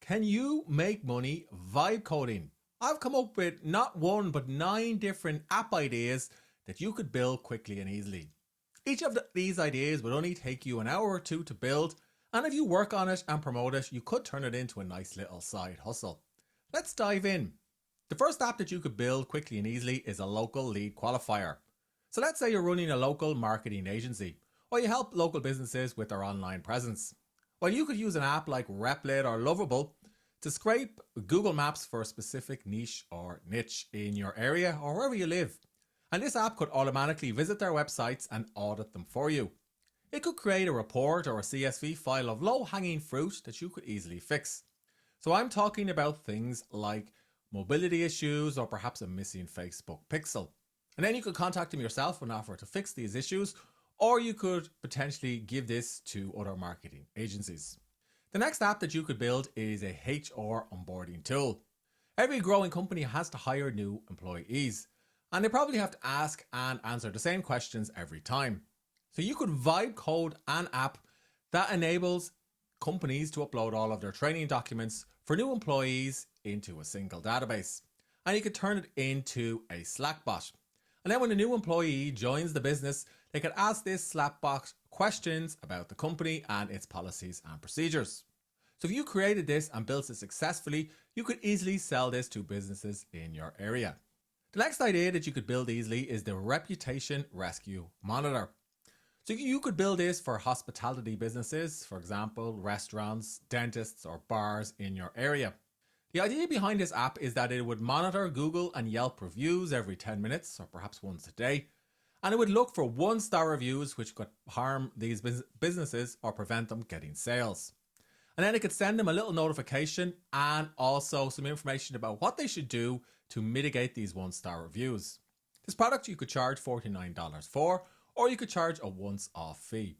Can you make money vibe coding? I've come up with not one but 9 different app ideas that you could build quickly and easily. Each of these ideas would only take you an hour or two to build, and if you work on it and promote it, you could turn it into a nice little side hustle. Let's dive in. The first app that you could build quickly and easily is a local lead qualifier. So let's say you're running a local marketing agency, or you help local businesses with their online presence. Well, you could use an app like Replit or Lovable to scrape Google Maps for a specific niche or niche in your area or wherever you live. And this app could automatically visit their websites and audit them for you. It could create a report or a CSV file of low-hanging fruit that you could easily fix. So I'm talking about things like mobility issues or perhaps a missing Facebook pixel. And then you could contact them yourself and offer to fix these issues, or you could potentially give this to other marketing agencies. The next app that you could build is a HR onboarding tool. Every growing company has to hire new employees, and they probably have to ask and answer the same questions every time. So you could vibe code an app that enables companies to upload all of their training documents for new employees into a single database. And you could turn it into a Slack bot. And then when a new employee joins the business, they could ask this Slack bot questions about the company and its policies and procedures. So if you created this and built it successfully, you could easily sell this to businesses in your area. The next idea that you could build easily is the Reputation Rescue Monitor. So you could build this for hospitality businesses, for example, restaurants, dentists, or bars in your area. The idea behind this app is that it would monitor Google and Yelp reviews every 10 minutes, or perhaps once a day, and it would look for 1-star reviews which could harm these businesses or prevent them getting sales. And then it could send them a little notification and also some information about what they should do to mitigate these 1-star reviews. This product you could charge $49 for, or you could charge a once-off fee.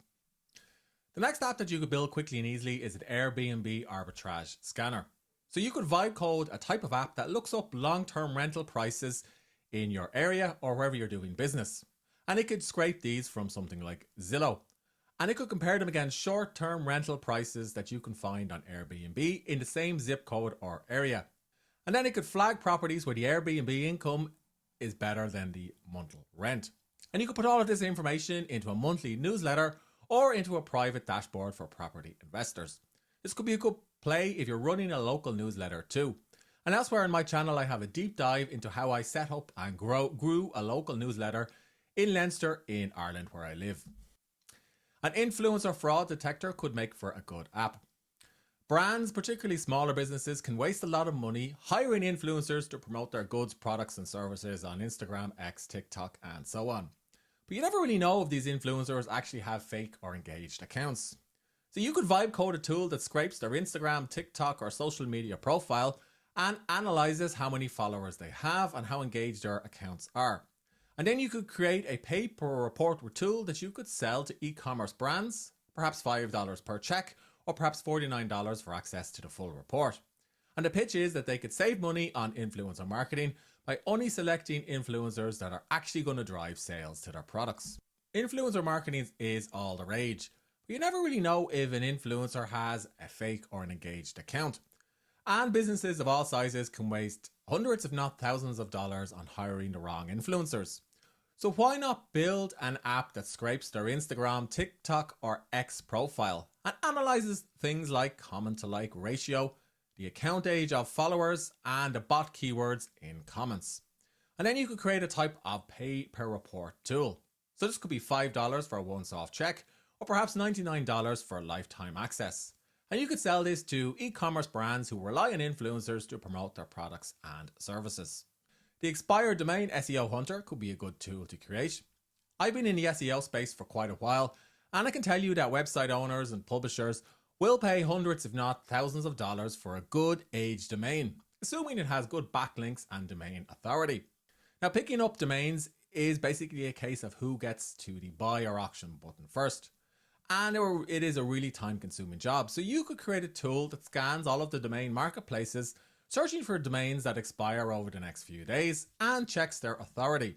The next app that you could build quickly and easily is an Airbnb arbitrage scanner. So you could vibe code a type of app that looks up long-term rental prices in your area or wherever you're doing business. And it could scrape these from something like Zillow. And it could compare them against short-term rental prices that you can find on Airbnb in the same zip code or area. And then it could flag properties where the Airbnb income is better than the monthly rent. And you could put all of this information into a monthly newsletter or into a private dashboard for property investors. This could be a good play if you're running a local newsletter too. And elsewhere on my channel, I have a deep dive into how I set up and grew a local newsletter in Leinster in Ireland where I live. An influencer fraud detector could make for a good app. Brands, particularly smaller businesses, can waste a lot of money hiring influencers to promote their goods, products and services on Instagram, X, TikTok and so on. But you never really know if these influencers actually have fake or engaged accounts. So you could vibe code a tool that scrapes their Instagram, TikTok or social media profile and analyzes how many followers they have and how engaged their accounts are. And then you could create a pay per report tool that you could sell to e-commerce brands, perhaps $5 per check or perhaps $49 for access to the full report. And the pitch is that they could save money on influencer marketing by only selecting influencers that are actually going to drive sales to their products. Influencer marketing is all the rage, but you never really know if an influencer has a fake or an engaged account. And businesses of all sizes can waste hundreds if not thousands of dollars on hiring the wrong influencers. So why not build an app that scrapes their Instagram, TikTok or X profile and analyzes things like comment to like ratio, the account age of followers and the bot keywords in comments. And then you could create a type of pay per report tool. So this could be $5 for a once-off check or perhaps $99 for lifetime access. And you could sell this to e-commerce brands who rely on influencers to promote their products and services. The expired domain SEO Hunter could be a good tool to create. I've been in the SEO space for quite a while, and I can tell you that website owners and publishers will pay hundreds if not thousands of dollars for a good aged domain, assuming it has good backlinks and domain authority. Now, picking up domains is basically a case of who gets to the buy or auction button first. And it is a really time-consuming job. So you could create a tool that scans all of the domain marketplaces, searching for domains that expire over the next few days and checks their authority.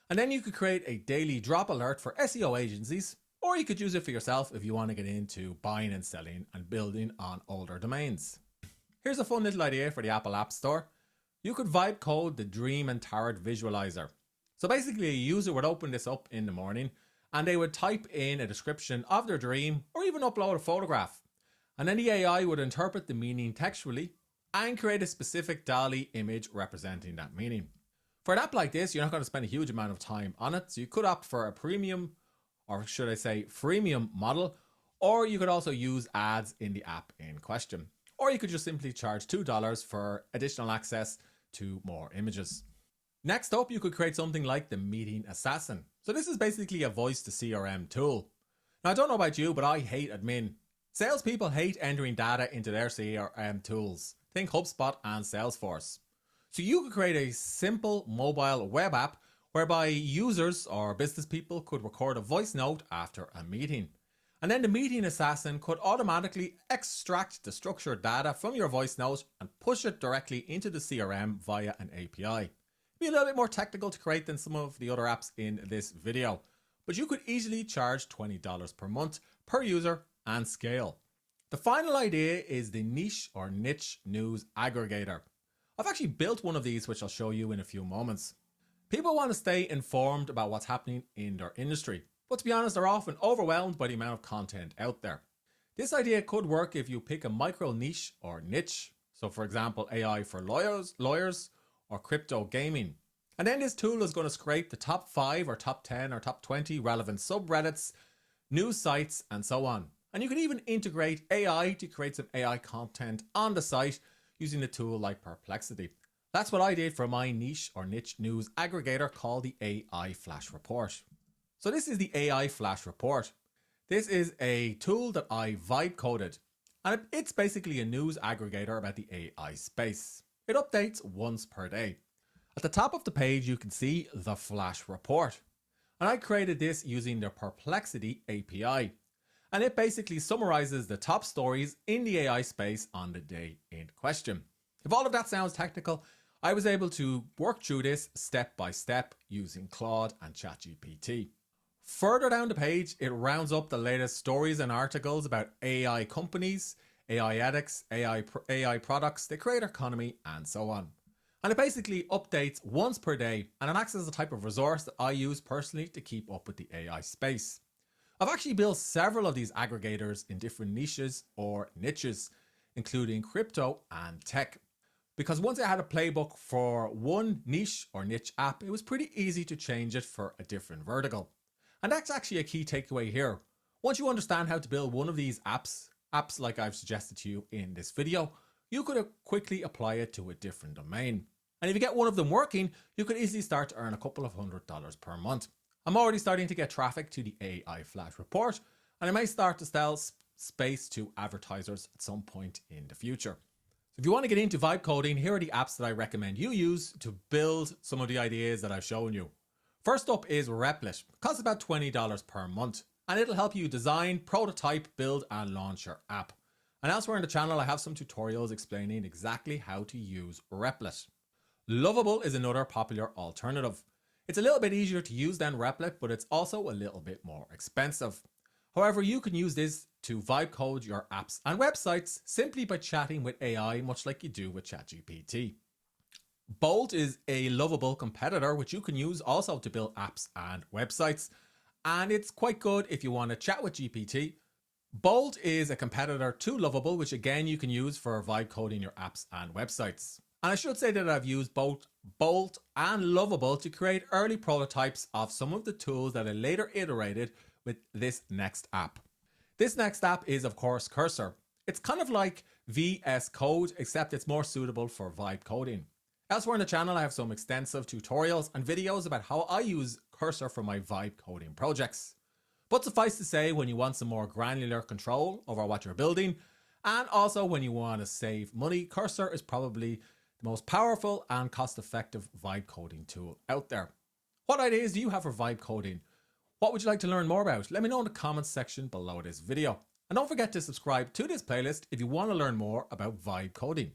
And then you could create a daily drop alert for SEO agencies, or you could use it for yourself if you want to get into buying and selling and building on older domains. Here's a fun little idea for the Apple App Store. You could vibe code the Dream and Tarot Visualizer. So basically a user would open this up in the morning and they would type in a description of their dream or even upload a photograph. And then the AI would interpret the meaning textually and create a specific DALL-E image representing that meaning. For an app like this, you're not going to spend a huge amount of time on it, so you could opt for a premium, or should I say freemium model, or you could also use ads in the app in question. Or you could just simply charge $2 for additional access to more images. Next up, you could create something like the Meeting Assassin. So this is basically a voice to CRM tool. Now I don't know about you, but I hate admin. Salespeople hate entering data into their CRM tools. Think HubSpot and Salesforce. So you could create a simple mobile web app whereby users or business people could record a voice note after a meeting. And then the Meeting Assassin could automatically extract the structured data from your voice note and push it directly into the CRM via an API. It'd be a little bit more technical to create than some of the other apps in this video, but you could easily charge $20 per month per user and scale. The final idea is the niche or niche news aggregator. I've actually built one of these, which I'll show you in a few moments. People want to stay informed about what's happening in their industry, but to be honest, they're often overwhelmed by the amount of content out there. This idea could work if you pick a micro niche or niche. So for example, AI for lawyers or crypto gaming. And then this tool is going to scrape the top 5 or top 10 or top 20 relevant subreddits, news sites, and so on. And you can even integrate AI to create some AI content on the site using a tool like Perplexity. That's what I did for my niche or niche news aggregator called the AI Flash Report. So this is the AI Flash Report. This is a tool that I vibe coded, and it's basically a news aggregator about the AI space. It updates once per day. At the top of the page, you can see the Flash Report. And I created this using the Perplexity API. And it basically summarizes the top stories in the AI space on the day in question. If all of that sounds technical, I was able to work through this step by step using Claude and ChatGPT. Further down the page, it rounds up the latest stories and articles about AI companies, AI ethics, AI products, the creator economy, and so on. And it basically updates once per day, and it acts as a type of resource that I use personally to keep up with the AI space. I've actually built several of these aggregators in different niches or niches, including crypto and tech. Because once I had a playbook for one niche or niche app, it was pretty easy to change it for a different vertical. And that's actually a key takeaway here. Once you understand how to build one of these apps like I've suggested to you in this video, you could quickly apply it to a different domain. And if you get one of them working, you could easily start to earn a couple of $100s per month. I'm already starting to get traffic to the AI Flash Report, and I may start to sell space to advertisers at some point in the future. So if you want to get into vibe coding, here are the apps that I recommend you use to build some of the ideas that I've shown you. First up is Replit. It costs about $20 per month, and it'll help you design, prototype, build, and launch your app. And elsewhere in the channel, I have some tutorials explaining exactly how to use Replit. Lovable is another popular alternative. It's a little bit easier to use than Replit, but it's also a little bit more expensive. However, you can use this to vibe code your apps and websites simply by chatting with AI, much like you do with ChatGPT. Bolt is a lovable competitor, which you can use also to build apps and websites. And it's quite good if you want to chat with GPT. Bolt is a competitor to Lovable, which again you can use for vibe coding your apps and websites. And I should say that I've used both Bolt and Lovable to create early prototypes of some of the tools that I later iterated with this next app. This next app is of course Cursor. It's kind of like VS Code, except it's more suitable for vibe coding. Elsewhere on the channel, I have some extensive tutorials and videos about how I use Cursor for my vibe coding projects. But suffice to say, when you want some more granular control over what you're building, and also when you want to save money, Cursor is probably the most powerful and cost-effective vibe coding tool out there. What ideas do you have for vibe coding? What would you like to learn more about? Let me know in the comments section below this video. And don't forget to subscribe to this playlist if you want to learn more about vibe coding.